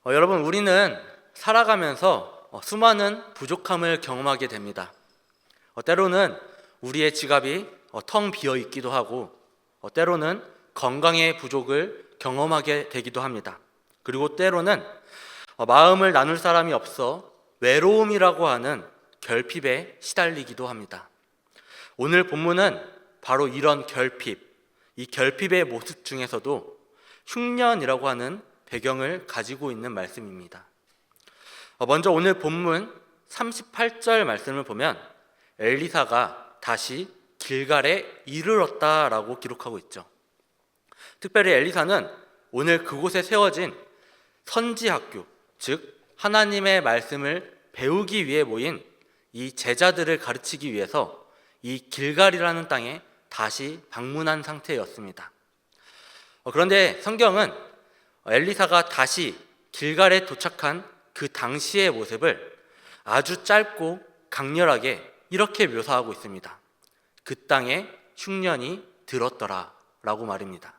여러분, 우리는 살아가면서 수많은 부족함을 경험하게 됩니다. 때로는 우리의 지갑이 텅 비어 있기도 하고, 때로는 건강의 부족을 경험하게 되기도 합니다. 그리고 때로는 마음을 나눌 사람이 없어 외로움이라고 하는 결핍에 시달리기도 합니다. 오늘 본문은 바로 이런 결핍, 이 결핍의 모습 중에서도 흉년이라고 하는 배경을 가지고 있는 말씀입니다. 먼저 오늘 본문 38절 말씀을 보면 엘리사가 다시 길갈에 이르렀다라고 기록하고 있죠. 특별히 엘리사는 오늘 그곳에 세워진 선지학교, 즉 하나님의 말씀을 배우기 위해 모인 이 제자들을 가르치기 위해서 이 길갈이라는 땅에 다시 방문한 상태였습니다. 그런데 성경은 엘리사가 다시 길갈에 도착한 그 당시의 모습을 아주 짧고 강렬하게 이렇게 묘사하고 있습니다. 그 땅에 흉년이 들었더라 라고 말입니다.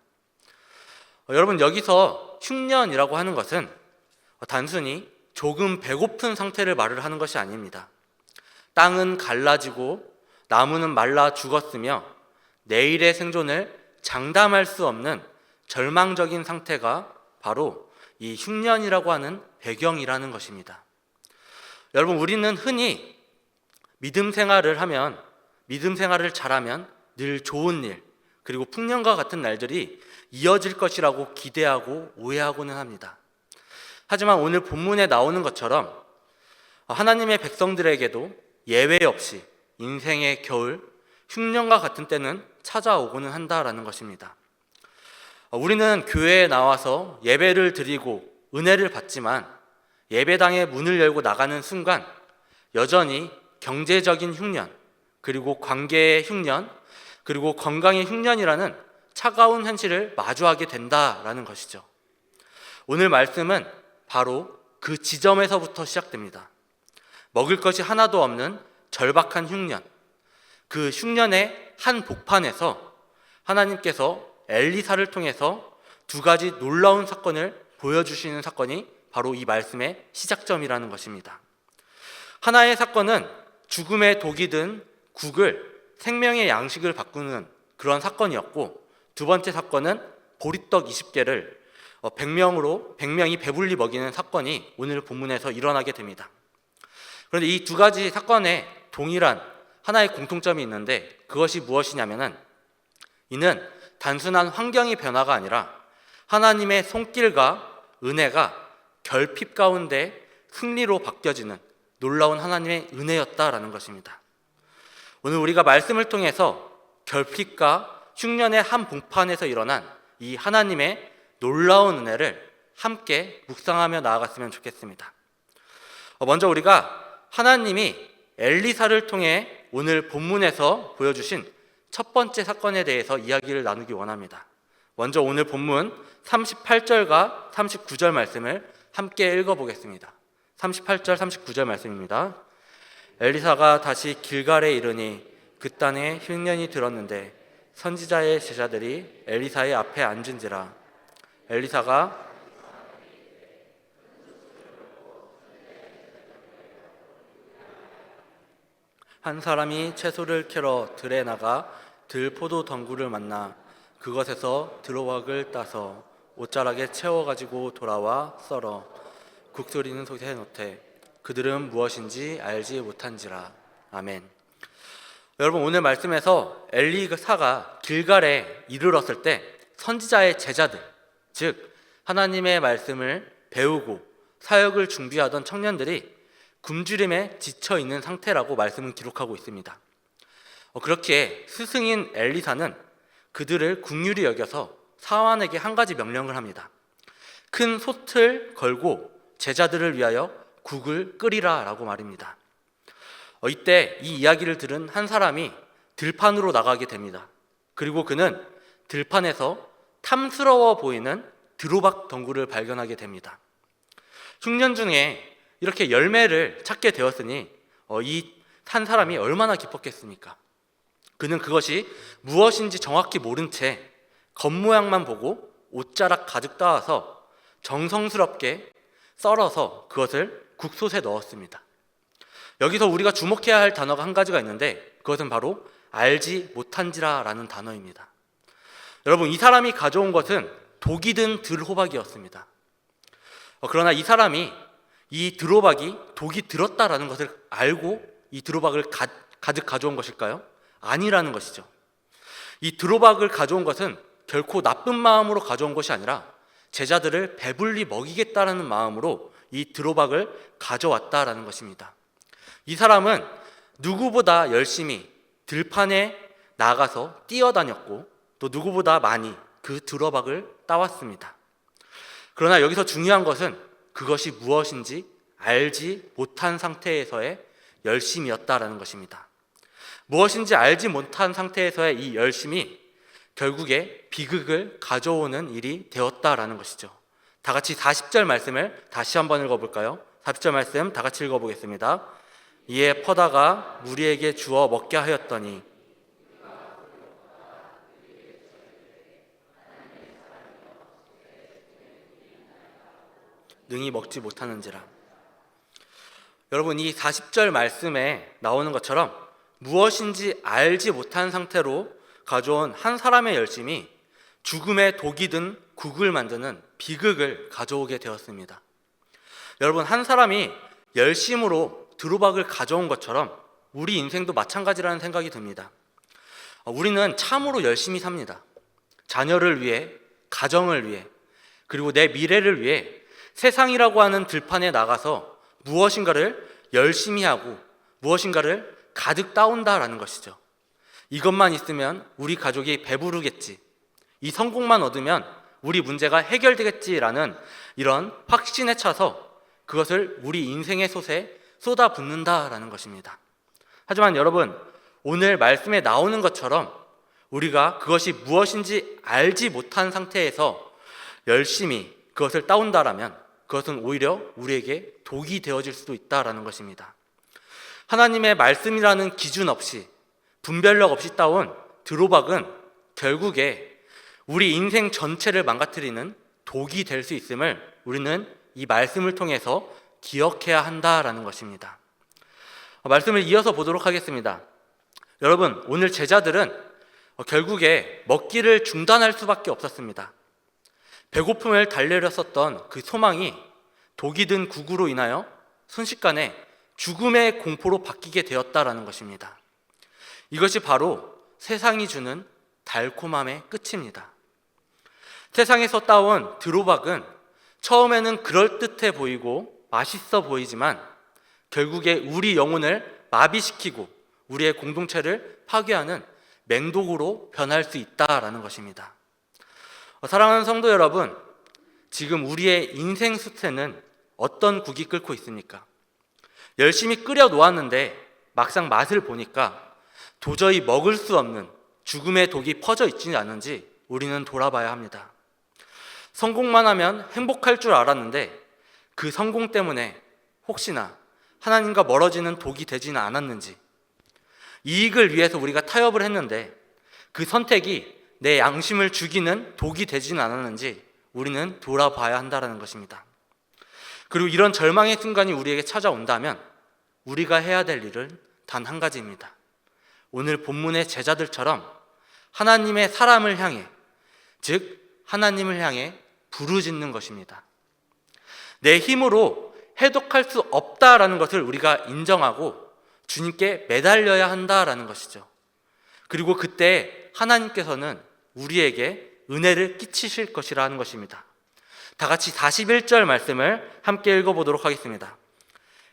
여러분, 여기서 흉년이라고 하는 것은 단순히 조금 배고픈 상태를 말을 하는 것이 아닙니다. 땅은 갈라지고 나무는 말라 죽었으며 내일의 생존을 장담할 수 없는 절망적인 상태가 바로 이 흉년이라고 하는 배경이라는 것입니다. 여러분, 우리는 흔히 믿음 생활을 잘하면 늘 좋은 일, 그리고 풍년과 같은 날들이 이어질 것이라고 기대하고 오해하고는 합니다. 하지만 오늘 본문에 나오는 것처럼 하나님의 백성들에게도 예외 없이 인생의 겨울, 흉년과 같은 때는 찾아오고는 한다라는 것입니다. 우리는 교회에 나와서 예배를 드리고 은혜를 받지만 예배당의 문을 열고 나가는 순간 여전히 경제적인 흉년, 그리고 관계의 흉년, 그리고 건강의 흉년이라는 차가운 현실을 마주하게 된다라는 것이죠. 오늘 말씀은 바로 그 지점에서부터 시작됩니다. 먹을 것이 하나도 없는 절박한 흉년, 그 흉년의 한 복판에서 하나님께서 엘리사를 통해서 두 가지 놀라운 사건을 보여주시는 사건이 바로 이 말씀의 시작점이라는 것입니다. 하나의 사건은 죽음의 독이 든 국을 생명의 양식을 바꾸는 그런 사건이었고, 두 번째 사건은 보리떡 20개를 100명이 배불리 먹이는 사건이 오늘 본문에서 일어나게 됩니다. 그런데 이 두 가지 사건에 동일한 하나의 공통점이 있는데, 그것이 무엇이냐면은 이는 단순한 환경의 변화가 아니라 하나님의 손길과 은혜가 결핍 가운데 승리로 바뀌어지는 놀라운 하나님의 은혜였다라는 것입니다. 오늘 우리가 말씀을 통해서 결핍과 흉년의 한 봉판에서 일어난 이 하나님의 놀라운 은혜를 함께 묵상하며 나아갔으면 좋겠습니다. 먼저 우리가 하나님이 엘리사를 통해 오늘 본문에서 보여주신 첫 번째 사건에 대해서 이야기를 나누기 원합니다. 먼저 오늘 본문 38절과 39절 말씀을 함께 읽어보겠습니다. 38절, 39절 말씀입니다. 엘리사가 다시 길갈에 이르니 그 땅에 흉년이 들었는데 선지자의 제자들이 엘리사의 앞에 앉은지라. 엘리사가 한 사람이 채소를 캐러 들에 나가 들포도 덩굴을 만나 그것에서 들어왁을 따서 옷자락에 채워가지고 돌아와 썰어 국소리는 속에 놓되 그들은 무엇인지 알지 못한지라. 아멘. 여러분, 오늘 말씀에서 엘리사가 길갈에 이르렀을 때 선지자의 제자들, 즉 하나님의 말씀을 배우고 사역을 준비하던 청년들이 굶주림에 지쳐 있는 상태라고 말씀은 기록하고 있습니다. 그렇기에 스승인 엘리사는 그들을 긍휼히 여겨서 사환에게 한 가지 명령을 합니다. 큰 솥을 걸고 제자들을 위하여 국을 끓이라 라고 말입니다. 이때 이 이야기를 들은 한 사람이 들판으로 나가게 됩니다. 그리고 그는 들판에서 탐스러워 보이는 드로박 덩굴을 발견하게 됩니다. 흉년 중에 이렇게 열매를 찾게 되었으니 이 한 사람이 얼마나 기뻤겠습니까? 그는 그것이 무엇인지 정확히 모른 채 겉모양만 보고 옷자락 가득 따와서 정성스럽게 썰어서 그것을 국솥에 넣었습니다. 여기서 우리가 주목해야 할 단어가 한 가지가 있는데 그것은 바로 알지 못한지라라는 단어입니다. 여러분, 이 사람이 가져온 것은 독이 든 들호박이었습니다. 그러나 이 사람이 이 들호박이 독이 들었다라는 것을 알고 이 들호박을 가득 가져온 것일까요? 아니라는 것이죠. 이 들호박을 가져온 것은 결코 나쁜 마음으로 가져온 것이 아니라 제자들을 배불리 먹이겠다라는 마음으로 이 들호박을 가져왔다라는 것입니다. 이 사람은 누구보다 열심히 들판에 나가서 뛰어다녔고 또 누구보다 많이 그 들호박을 따왔습니다. 그러나 여기서 중요한 것은 그것이 무엇인지 알지 못한 상태에서의 열심이었다라는 것입니다. 무엇인지 알지 못한 상태에서의 이 열심이 결국에 비극을 가져오는 일이 되었다라는 것이죠. 다 같이 40절 말씀을 다시 한번 읽어볼까요? 40절 말씀 다 같이 읽어보겠습니다. 이에 퍼다가 무리에게 주어 먹게 하였더니 능히 먹지 못하는지라. 여러분, 이 40절 말씀에 나오는 것처럼 무엇인지 알지 못한 상태로 가져온 한 사람의 열심이 죽음의 독이 든 국을 만드는 비극을 가져오게 되었습니다. 여러분, 한 사람이 열심으로 들호박을 가져온 것처럼 우리 인생도 마찬가지라는 생각이 듭니다. 우리는 참으로 열심히 삽니다. 자녀를 위해, 가정을 위해, 그리고 내 미래를 위해 세상이라고 하는 들판에 나가서 무엇인가를 열심히 하고 무엇인가를 가득 따온다라는 것이죠. 이것만 있으면 우리 가족이 배부르겠지, 이 성공만 얻으면 우리 문제가 해결되겠지라는 이런 확신에 차서 그것을 우리 인생의 솥에 쏟아붓는다라는 것입니다. 하지만 여러분, 오늘 말씀에 나오는 것처럼 우리가 그것이 무엇인지 알지 못한 상태에서 열심히 그것을 따온다라면 그것은 오히려 우리에게 독이 되어질 수도 있다라는 것입니다. 하나님의 말씀이라는 기준 없이, 분별력 없이 따온 들호박은 결국에 우리 인생 전체를 망가뜨리는 독이 될 수 있음을 우리는 이 말씀을 통해서 기억해야 한다라는 것입니다. 말씀을 이어서 보도록 하겠습니다. 여러분, 오늘 제자들은 결국에 먹기를 중단할 수밖에 없었습니다. 배고픔을 달래렸었던 그 소망이 독이 든 국으로 인하여 순식간에 죽음의 공포로 바뀌게 되었다라는 것입니다. 이것이 바로 세상이 주는 달콤함의 끝입니다. 세상에서 따온 들호박은 처음에는 그럴듯해 보이고 맛있어 보이지만 결국에 우리 영혼을 마비시키고 우리의 공동체를 파괴하는 맹독으로 변할 수 있다라는 것입니다. 사랑하는 성도 여러분, 지금 우리의 인생 숯에는 어떤 국이 끓고 있습니까? 열심히 끓여 놓았는데 막상 맛을 보니까 도저히 먹을 수 없는 죽음의 독이 퍼져 있지는 않은지 우리는 돌아봐야 합니다. 성공만 하면 행복할 줄 알았는데 그 성공 때문에 혹시나 하나님과 멀어지는 독이 되지는 않았는지, 이익을 위해서 우리가 타협을 했는데 그 선택이 내 양심을 죽이는 독이 되지는 않았는지 우리는 돌아봐야 한다는 것입니다. 그리고 이런 절망의 순간이 우리에게 찾아온다면 우리가 해야 될 일은 단 한 가지입니다. 오늘 본문의 제자들처럼 하나님의 사람을 향해, 즉 하나님을 향해 부르짖는 것입니다. 내 힘으로 해독할 수 없다라는 것을 우리가 인정하고 주님께 매달려야 한다라는 것이죠. 그리고 그때 하나님께서는 우리에게 은혜를 끼치실 것이라는 것입니다. 다 같이 41절 말씀을 함께 읽어보도록 하겠습니다.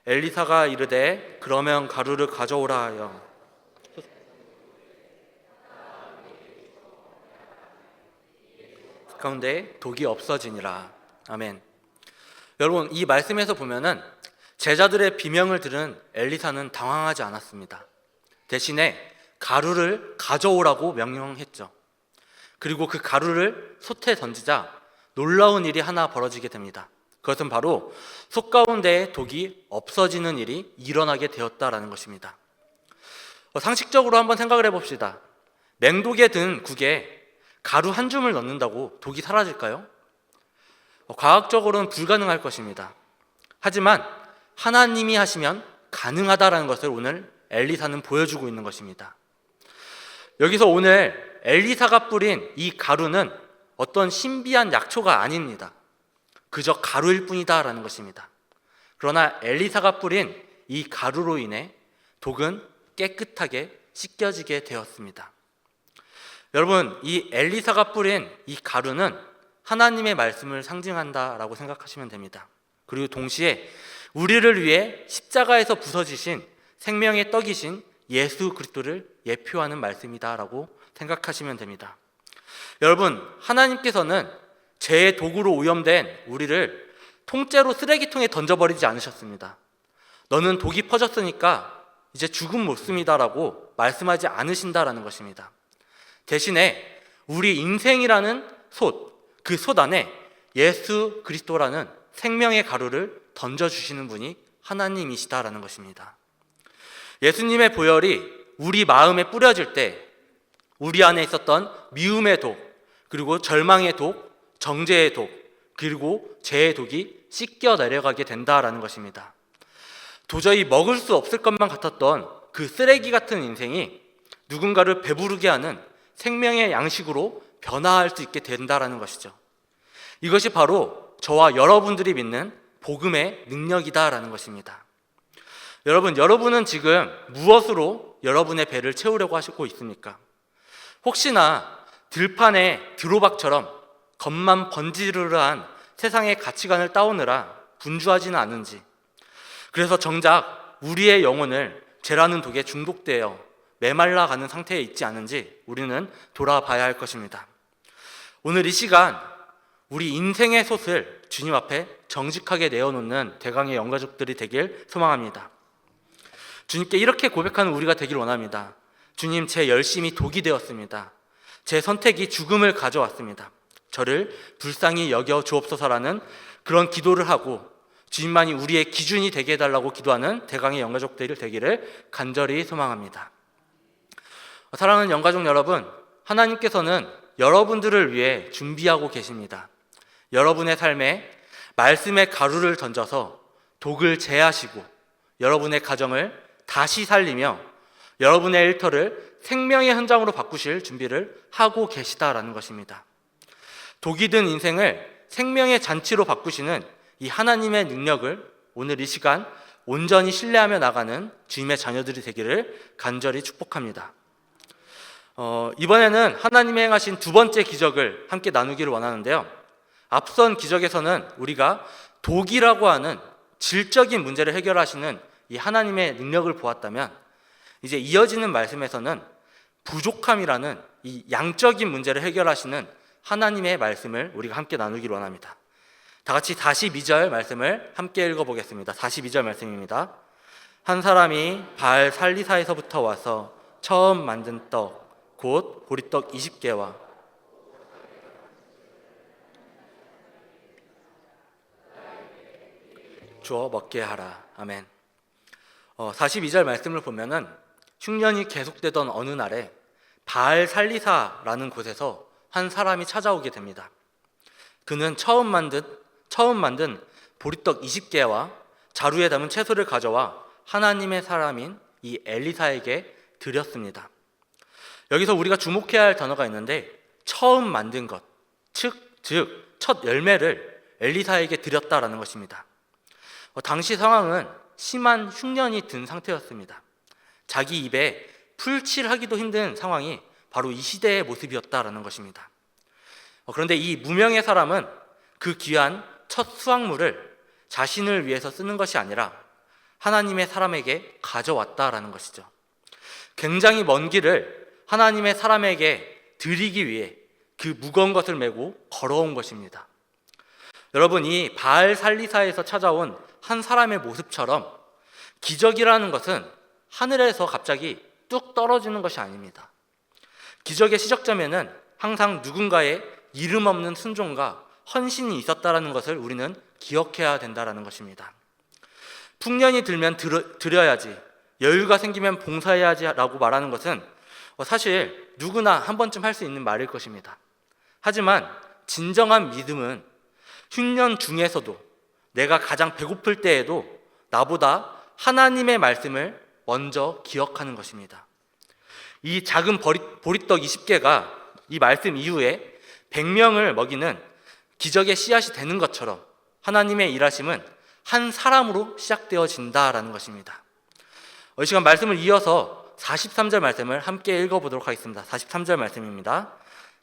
엘리사가 이르되 그러면 가루를 가져오라 하여 가운데 독이 없어지니라. 아멘. 여러분, 이 말씀에서 보면은 제자들의 비명을 들은 엘리사는 당황하지 않았습니다. 대신에 가루를 가져오라고 명령했죠. 그리고 그 가루를 솥에 던지자 놀라운 일이 하나 벌어지게 됩니다. 그것은 바로 솥 가운데에 독이 없어지는 일이 일어나게 되었다라는 것입니다. 상식적으로 한번 생각을 해봅시다. 맹독에 든 국에 가루 한 줌을 넣는다고 독이 사라질까요? 과학적으로는 불가능할 것입니다. 하지만 하나님이 하시면 가능하다라는 것을 오늘 엘리사는 보여주고 있는 것입니다. 여기서 오늘 엘리사가 뿌린 이 가루는 어떤 신비한 약초가 아닙니다. 그저 가루일 뿐이다라는 것입니다. 그러나 엘리사가 뿌린 이 가루로 인해 독은 깨끗하게 씻겨지게 되었습니다. 여러분, 이 엘리사가 뿌린 이 가루는 하나님의 말씀을 상징한다라고 생각하시면 됩니다. 그리고 동시에 우리를 위해 십자가에서 부서지신 생명의 떡이신 예수 그리스도를 예표하는 말씀이다라고 생각하시면 됩니다. 여러분, 하나님께서는 죄의 도구로 오염된 우리를 통째로 쓰레기통에 던져버리지 않으셨습니다. 너는 독이 퍼졌으니까 이제 죽음 못 씁니다라고 말씀하지 않으신다라는 것입니다. 대신에 우리 인생이라는 그 솥 안에 예수 그리스도라는 생명의 가루를 던져주시는 분이 하나님이시다라는 것입니다. 예수님의 보혈이 우리 마음에 뿌려질 때 우리 안에 있었던 미움의 독, 그리고 절망의 독, 정죄의 독, 그리고 죄의 독이 씻겨 내려가게 된다라는 것입니다. 도저히 먹을 수 없을 것만 같았던 그 쓰레기 같은 인생이 누군가를 배부르게 하는 생명의 양식으로 변화할 수 있게 된다라는 것이죠. 이것이 바로 저와 여러분들이 믿는 복음의 능력이다라는 것입니다. 여러분은 지금 무엇으로 여러분의 배를 채우려고 하시고 있습니까? 혹시나 들판에 드로박처럼 겉만 번지르르한 세상의 가치관을 따오느라 분주하지는 않은지, 그래서 정작 우리의 영혼을 죄라는 독에 중독되어 메말라가는 상태에 있지 않은지 우리는 돌아봐야 할 것입니다. 오늘 이 시간 우리 인생의 솥을 주님 앞에 정직하게 내어놓는 대강의 영가족들이 되길 소망합니다. 주님께 이렇게 고백하는 우리가 되길 원합니다. 주님, 제 열심이 독이 되었습니다. 제 선택이 죽음을 가져왔습니다. 저를 불쌍히 여겨 주옵소서라는 그런 기도를 하고 주님만이 우리의 기준이 되게 해달라고 기도하는 대강의 영가족들이 되기를 간절히 소망합니다. 사랑하는 영가족 여러분, 하나님께서는 여러분들을 위해 준비하고 계십니다. 여러분의 삶에 말씀의 가루를 던져서 독을 제하시고 여러분의 가정을 다시 살리며 여러분의 일터를 생명의 현장으로 바꾸실 준비를 하고 계시다라는 것입니다. 독이 든 인생을 생명의 잔치로 바꾸시는 이 하나님의 능력을 오늘 이 시간 온전히 신뢰하며 나가는 주님의 자녀들이 되기를 간절히 축복합니다. 이번에는 하나님이 행하신 두 번째 기적을 함께 나누기를 원하는데요. 앞선 기적에서는 우리가 독이라고 하는 질적인 문제를 해결하시는 이 하나님의 능력을 보았다면, 이제 이어지는 말씀에서는 부족함이라는 이 양적인 문제를 해결하시는 하나님의 말씀을 우리가 함께 나누기를 원합니다. 다 같이 42절 말씀을 함께 읽어보겠습니다. 42절 말씀입니다. 한 사람이 바알 살리사에서부터 와서 처음 만든 떡 곧 보리떡 20개와 주어 먹게 하라. 아멘. 42절 말씀을 보면은 흉년이 계속되던 어느 날에 바알 살리사라는 곳에서 한 사람이 찾아오게 됩니다. 그는 처음 만든 보리떡 20개와 자루에 담은 채소를 가져와 하나님의 사람인 이 엘리사에게 드렸습니다. 여기서 우리가 주목해야 할 단어가 있는데, 처음 만든 것, 즉 첫 열매를 엘리사에게 드렸다라는 것입니다. 당시 상황은 심한 흉년이 든 상태였습니다. 자기 입에 풀칠하기도 힘든 상황이 바로 이 시대의 모습이었다라는 것입니다. 그런데 이 무명의 사람은 그 귀한 첫 수확물을 자신을 위해서 쓰는 것이 아니라 하나님의 사람에게 가져왔다라는 것이죠. 굉장히 먼 길을 하나님의 사람에게 드리기 위해 그 무거운 것을 메고 걸어온 것입니다. 여러분, 이 바알 살리사에서 찾아온 한 사람의 모습처럼 기적이라는 것은 하늘에서 갑자기 뚝 떨어지는 것이 아닙니다. 기적의 시작점에는 항상 누군가의 이름 없는 순종과 헌신이 있었다라는 것을 우리는 기억해야 된다라는 것입니다. 풍년이 들면 드려야지, 여유가 생기면 봉사해야지 라고 말하는 것은 사실 누구나 한 번쯤 할 수 있는 말일 것입니다. 하지만 진정한 믿음은 흉년 중에서도 내가 가장 배고플 때에도 나보다 하나님의 말씀을 먼저 기억하는 것입니다. 이 작은 보리떡 20개가 이 말씀 이후에 100명을 먹이는 기적의 씨앗이 되는 것처럼 하나님의 일하심은 한 사람으로 시작되어진다라는 것입니다. 이 시간 말씀을 이어서 43절 말씀을 함께 읽어보도록 하겠습니다. 43절 말씀입니다.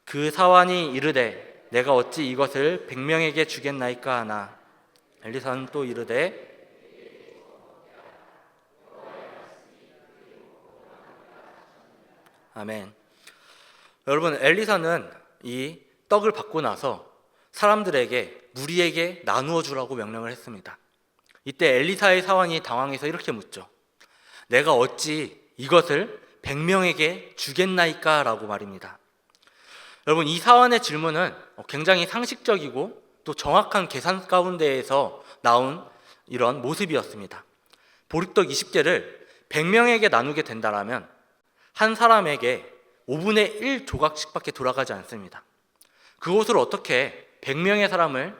그 사환이 이르되 내가 어찌 이것을 100명에게 주겠나이까 하나 엘리사는 또 이르되 아멘. 여러분, 엘리사는 이 떡을 받고 나서 사람들에게 무리에게 나누어 주라고 명령을 했습니다. 이때 엘리사의 사환이 당황해서 이렇게 묻죠. 내가 어찌 이것을 100명에게 주겠나이까? 라고 말입니다. 여러분, 이 사환의 질문은 굉장히 상식적이고 또 정확한 계산 가운데에서 나온 이런 모습이었습니다. 보리떡 20개를 100명에게 나누게 된다면 한 사람에게 5분의 1 조각씩밖에 돌아가지 않습니다. 그것을 어떻게 100명의 사람을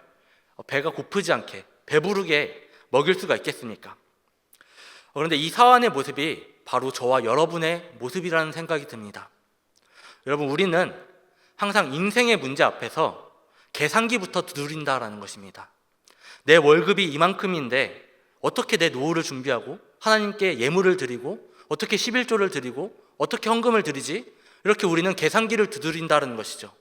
배가 고프지 않게 배부르게 먹일 수가 있겠습니까? 그런데 이 사환의 모습이 바로 저와 여러분의 모습이라는 생각이 듭니다. 여러분, 우리는 항상 인생의 문제 앞에서 계산기부터 두드린다라는 것입니다. 내 월급이 이만큼인데 어떻게 내 노후를 준비하고 하나님께 예물을 드리고 어떻게 11조를 드리고 어떻게 헌금을 드리지? 이렇게 우리는 계산기를 두드린다는 것이죠.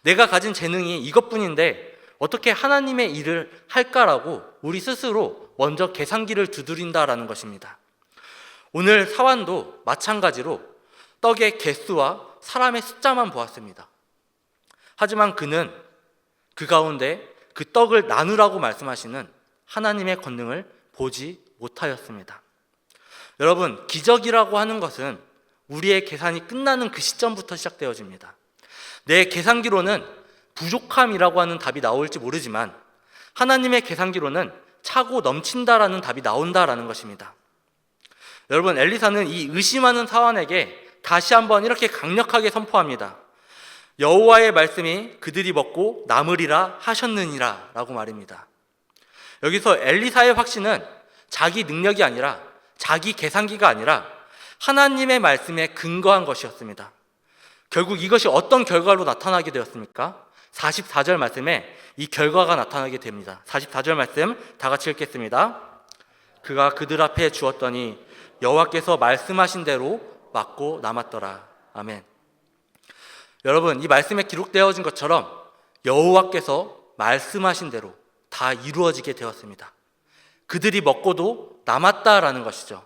내가 가진 재능이 이것뿐인데 어떻게 하나님의 일을 할까라고 우리 스스로 먼저 계산기를 두드린다라는 것입니다. 오늘 사환도 마찬가지로 떡의 개수와 사람의 숫자만 보았습니다. 하지만 그는 그 가운데 그 떡을 나누라고 말씀하시는 하나님의 권능을 보지 못하였습니다. 여러분, 기적이라고 하는 것은 우리의 계산이 끝나는 그 시점부터 시작되어집니다. 내 계산기로는 부족함이라고 하는 답이 나올지 모르지만 하나님의 계산기로는 차고 넘친다라는 답이 나온다라는 것입니다. 여러분, 엘리사는 이 의심하는 사환에게 다시 한번 이렇게 강력하게 선포합니다. 여호와의 말씀이 그들이 먹고 남으리라 하셨느니라 라고 말입니다. 여기서 엘리사의 확신은 자기 능력이 아니라 자기 계산기가 아니라 하나님의 말씀에 근거한 것이었습니다. 결국 이것이 어떤 결과로 나타나게 되었습니까? 44절 말씀에 이 결과가 나타나게 됩니다. 44절 말씀 다 같이 읽겠습니다. 그가 그들 앞에 주었더니 여호와께서 말씀하신 대로 맞고 남았더라. 아멘. 여러분, 이 말씀에 기록되어진 것처럼 여호와께서 말씀하신 대로 다 이루어지게 되었습니다. 그들이 먹고도 남았다라는 것이죠.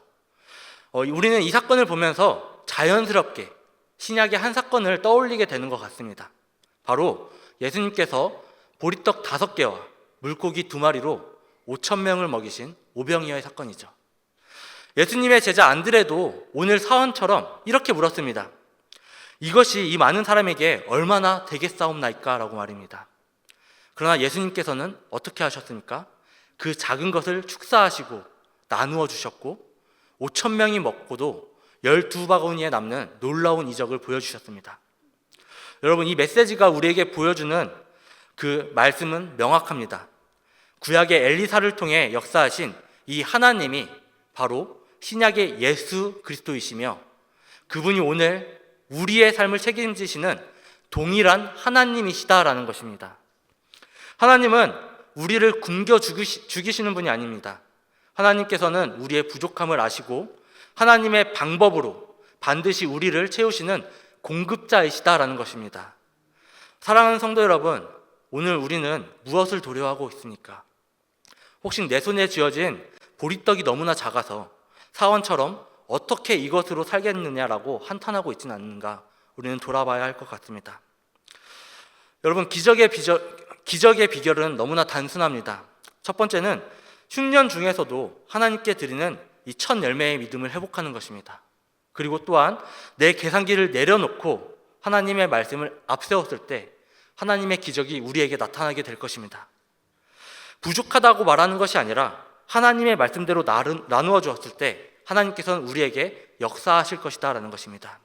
우리는 이 사건을 보면서 자연스럽게 신약의 한 사건을 떠올리게 되는 것 같습니다. 바로 예수님께서 보리떡 5개와 물고기 2마리로 5,000명을 먹이신 오병이어의 사건이죠. 예수님의 제자 안드레도 오늘 사원처럼 이렇게 물었습니다. 이것이 이 많은 사람에게 얼마나 되겠사옵나이까? 라고 말입니다. 그러나 예수님께서는 어떻게 하셨습니까? 그 작은 것을 축사하시고 나누어 주셨고 5,000명이 먹고도 12바구니에 남는 놀라운 이적을 보여주셨습니다. 여러분, 이 메시지가 우리에게 보여주는 그 말씀은 명확합니다. 구약의 엘리사를 통해 역사하신 이 하나님이 바로 신약의 예수 그리스도이시며 그분이 오늘 우리의 삶을 책임지시는 동일한 하나님이시다라는 것입니다. 하나님은 우리를 굶겨 죽이시는 분이 아닙니다. 하나님께서는 우리의 부족함을 아시고 하나님의 방법으로 반드시 우리를 채우시는 공급자이시다라는 것입니다. 사랑하는 성도 여러분, 오늘 우리는 무엇을 도려하고 있습니까? 혹시 내 손에 쥐어진 보리떡이 너무나 작아서 사원처럼 어떻게 이것으로 살겠느냐라고 한탄하고 있지는 않는가? 우리는 돌아봐야 할 것 같습니다. 여러분, 기적의 비결은 너무나 단순합니다. 첫 번째는 흉년 중에서도 하나님께 드리는 이 첫 열매의 믿음을 회복하는 것입니다. 그리고 또한 내 계산기를 내려놓고 하나님의 말씀을 앞세웠을 때 하나님의 기적이 우리에게 나타나게 될 것입니다. 부족하다고 말하는 것이 아니라 하나님의 말씀대로 나누어 주었을 때 하나님께서는 우리에게 역사하실 것이다라는 것입니다.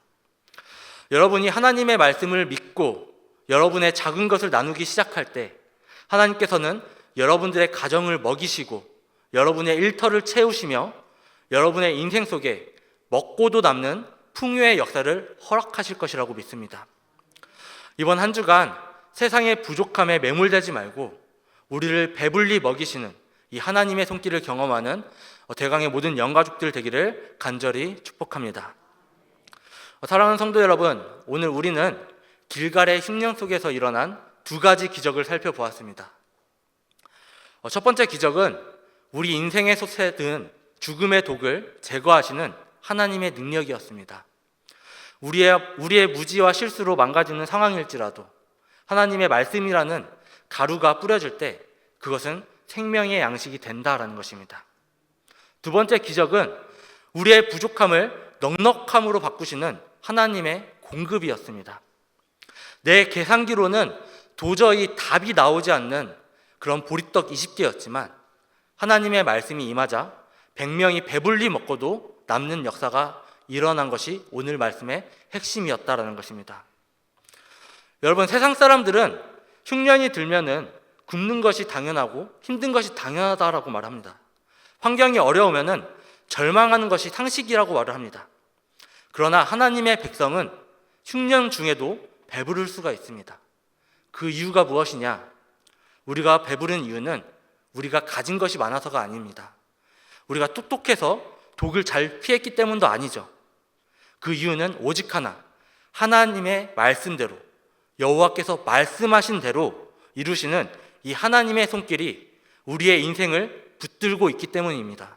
여러분이 하나님의 말씀을 믿고 여러분의 작은 것을 나누기 시작할 때 하나님께서는 여러분들의 가정을 먹이시고 여러분의 일터를 채우시며 여러분의 인생 속에 먹고도 남는 풍요의 역사를 허락하실 것이라고 믿습니다. 이번 한 주간 세상의 부족함에 매몰되지 말고 우리를 배불리 먹이시는 이 하나님의 손길을 경험하는 대강의 모든 영가족들 되기를 간절히 축복합니다. 사랑하는 성도 여러분, 오늘 우리는 길갈의 흉년 속에서 일어난 두 가지 기적을 살펴보았습니다. 첫 번째 기적은 우리 인생의 솥에 든 죽음의 독을 제거하시는 하나님의 능력이었습니다. 우리의 무지와 실수로 망가지는 상황일지라도 하나님의 말씀이라는 가루가 뿌려질 때 그것은 생명의 양식이 된다라는 것입니다. 두 번째 기적은 우리의 부족함을 넉넉함으로 바꾸시는 하나님의 공급이었습니다. 내 계산기로는 도저히 답이 나오지 않는 그런 보리떡 20개였지만 하나님의 말씀이 임하자 100명이 배불리 먹고도 남는 역사가 일어난 것이 오늘 말씀의 핵심이었다라는 것입니다. 여러분, 세상 사람들은 흉년이 들면은 굶는 것이 당연하고 힘든 것이 당연하다라고 말합니다. 환경이 어려우면은 절망하는 것이 상식이라고 말을 합니다. 그러나 하나님의 백성은 흉년 중에도 배부를 수가 있습니다. 그 이유가 무엇이냐? 우리가 배부른 이유는 우리가 가진 것이 많아서가 아닙니다. 우리가 똑똑해서 독을 잘 피했기 때문도 아니죠. 그 이유는 오직 하나, 하나님의 말씀대로 여호와께서 말씀하신 대로 이루시는 이 하나님의 손길이 우리의 인생을 붙들고 있기 때문입니다.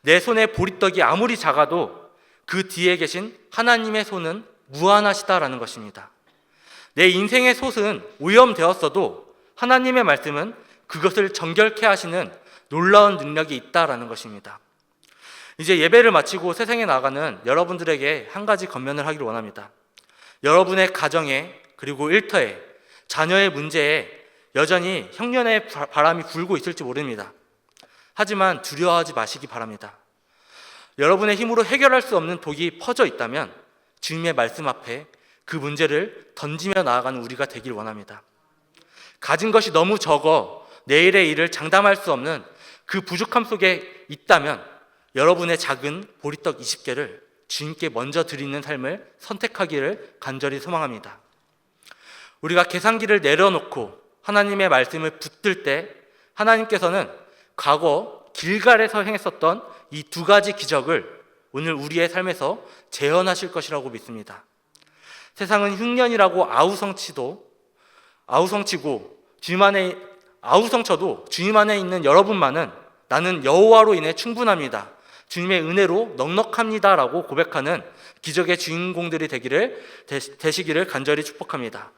내 손에 보리떡이 아무리 작아도 그 뒤에 계신 하나님의 손은 무한하시다라는 것입니다. 내 인생의 솥은 오염되었어도 하나님의 말씀은 그것을 정결케 하시는 놀라운 능력이 있다라는 것입니다. 이제 예배를 마치고 세상에 나가는 여러분들에게 한 가지 권면을 하기를 원합니다. 여러분의 가정에 그리고 일터에 자녀의 문제에 여전히 흉년의 바람이 불고 있을지 모릅니다. 하지만 두려워하지 마시기 바랍니다. 여러분의 힘으로 해결할 수 없는 독이 퍼져 있다면 주님의 말씀 앞에 그 문제를 던지며 나아가는 우리가 되길 원합니다. 가진 것이 너무 적어 내일의 일을 장담할 수 없는 그 부족함 속에 있다면 여러분의 작은 보리떡 20개를 주님께 먼저 드리는 삶을 선택하기를 간절히 소망합니다. 우리가 계산기를 내려놓고 하나님의 말씀을 붙들 때 하나님께서는 과거 길갈에서 행했었던 이 두 가지 기적을 오늘 우리의 삶에서 재현하실 것이라고 믿습니다. 세상은 흉년이라고 아우성치고 아우성쳐도 주님 안에 있는 여러분만은 나는 여호와로 인해 충분합니다, 주님의 은혜로 넉넉합니다 라고 고백하는 기적의 주인공들이 되시기를 간절히 축복합니다.